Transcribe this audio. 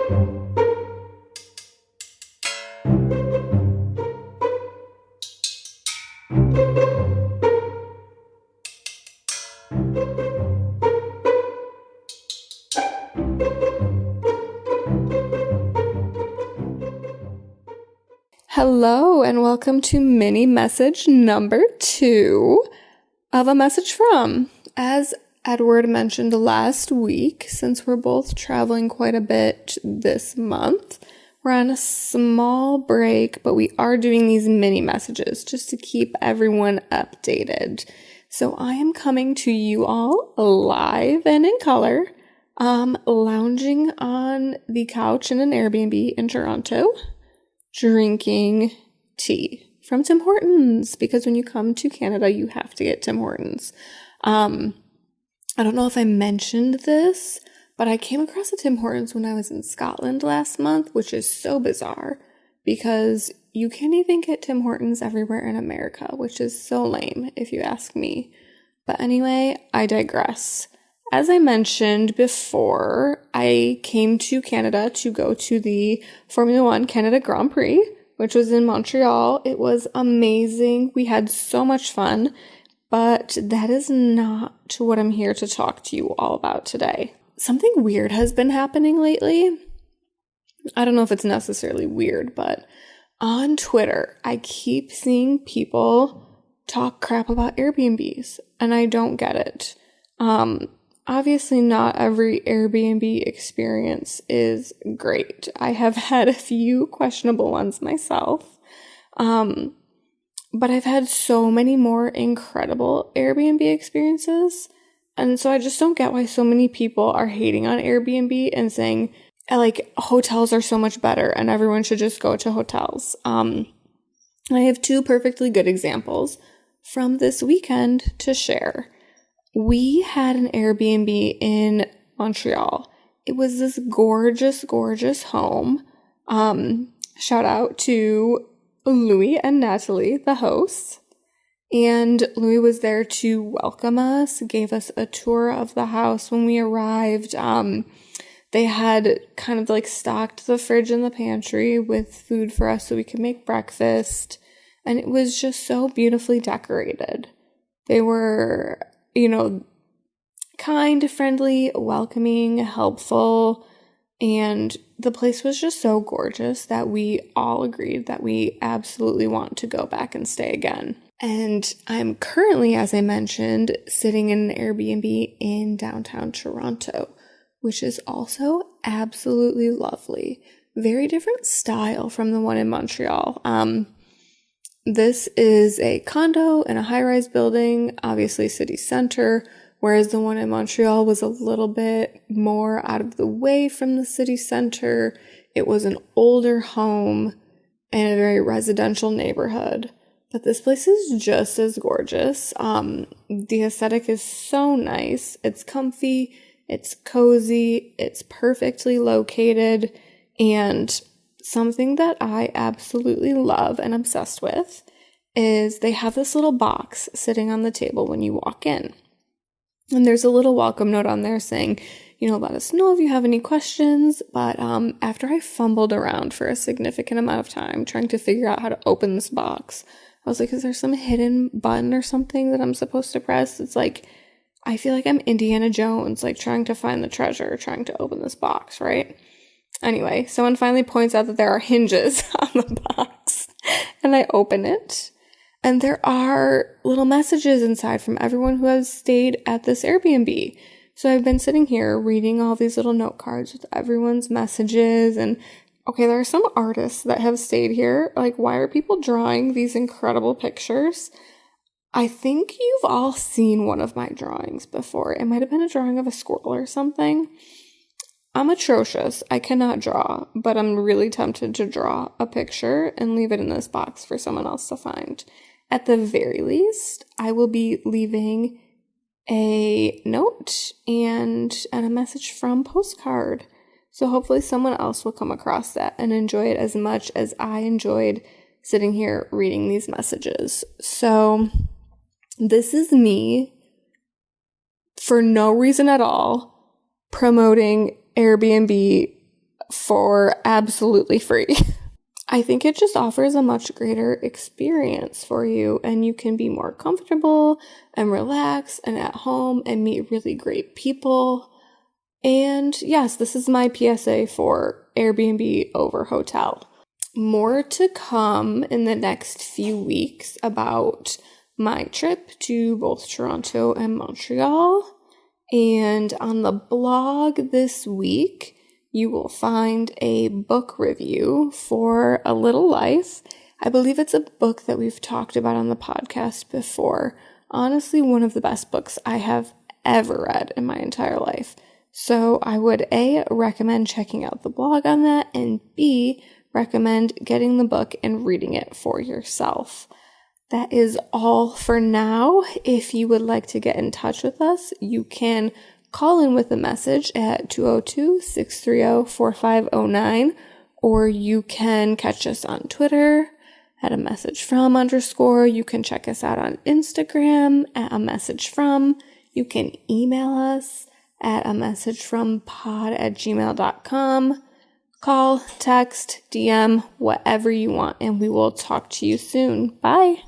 Hello and welcome to mini message number 2 of A Message From. As Edward mentioned last week, since we're both traveling quite a bit this month, we're on a small break, but we are doing these mini messages just to keep everyone updated. So I am coming to you all live and in color, lounging on the couch in an Airbnb in Toronto, drinking tea from Tim Hortons, because when you come to Canada, you have to get Tim Hortons. I don't know if I mentioned this, but I came across a Tim Hortons when I was in Scotland last month, which is so bizarre because you can't even get Tim Hortons everywhere in America, which is so lame if you ask me. But anyway, I digress. As I mentioned before, I came to Canada to go to the Formula One Canada Grand Prix, which was in Montreal. It was amazing. We had so much fun, but that is not what I'm here to talk to you all about today. Something weird has been happening lately. I don't know if it's necessarily weird, but on Twitter, I keep seeing people talk crap about Airbnbs, and I don't get it. Obviously, not every Airbnb experience is great. I have had a few questionable ones myself, but I've had so many more incredible Airbnb experiences, and so I just don't get why so many people are hating on Airbnb and saying, like, hotels are so much better and everyone should just go to hotels. I have 2 perfectly good examples from this weekend to share. We had an Airbnb in Montreal. It was this gorgeous, gorgeous home. Shout out to Louis and Natalie, the hosts. And Louis was there to welcome us, gave us a tour of the house when we arrived. They had kind of like stocked the fridge and the pantry with food for us so we could make breakfast. And it was just so beautifully decorated. They were, kind, friendly, welcoming, helpful, and the place was just so gorgeous that we all agreed that we absolutely want to go back and stay again. And I'm currently, as I mentioned, sitting in an Airbnb in downtown Toronto, which is also absolutely lovely. Very different style from the one in Montreal. This is a condo in a high-rise building, obviously city center, whereas the one in Montreal was a little bit more out of the way from the city center. It was an older home in a very residential neighborhood. But this place is just as gorgeous. The aesthetic is so nice. It's comfy, it's cozy, it's perfectly located, and something that I absolutely love and obsessed with is they have this little box sitting on the table when you walk in. And there's a little welcome note on there saying, let us know if you have any questions. But after I fumbled around for a significant amount of time trying to figure out how to open this box, I was like, is there some hidden button or something that I'm supposed to press? It's like, I feel like I'm Indiana Jones, like trying to find the treasure, trying to open this box, right? Anyway, someone finally points out that there are hinges on the box, and I open it, and there are little messages inside from everyone who has stayed at this Airbnb. So I've been sitting here reading all these little note cards with everyone's messages, and okay, there are some artists that have stayed here. Like, why are people drawing these incredible pictures? I think you've all seen one of my drawings before. It might have been a drawing of a squirrel or something. I'm atrocious. I cannot draw, but I'm really tempted to draw a picture and leave it in this box for someone else to find. At the very least, I will be leaving a note and a message from postcard. So hopefully someone else will come across that and enjoy it as much as I enjoyed sitting here reading these messages. So this is me, for no reason at all, promoting Airbnb for absolutely free. I think it just offers a much greater experience for you, and you can be more comfortable and relax and at home and meet really great people. And yes, this is my PSA for Airbnb over hotel. More to come in the next few weeks about my trip to both Toronto and Montreal. And on the blog this week, you will find a book review for A Little Life. I believe it's a book that we've talked about on the podcast before. Honestly, one of the best books I have ever read in my entire life. So I would A, recommend checking out the blog on that, and B, recommend getting the book and reading it for yourself. That is all for now. If you would like to get in touch with us, you can call in with a message at 202-630-4509, or you can catch us on Twitter at a message from _ You can check us out on Instagram at a message from. You can email us at a message from pod@gmail.com. Call, text, DM, whatever you want, and we will talk to you soon. Bye.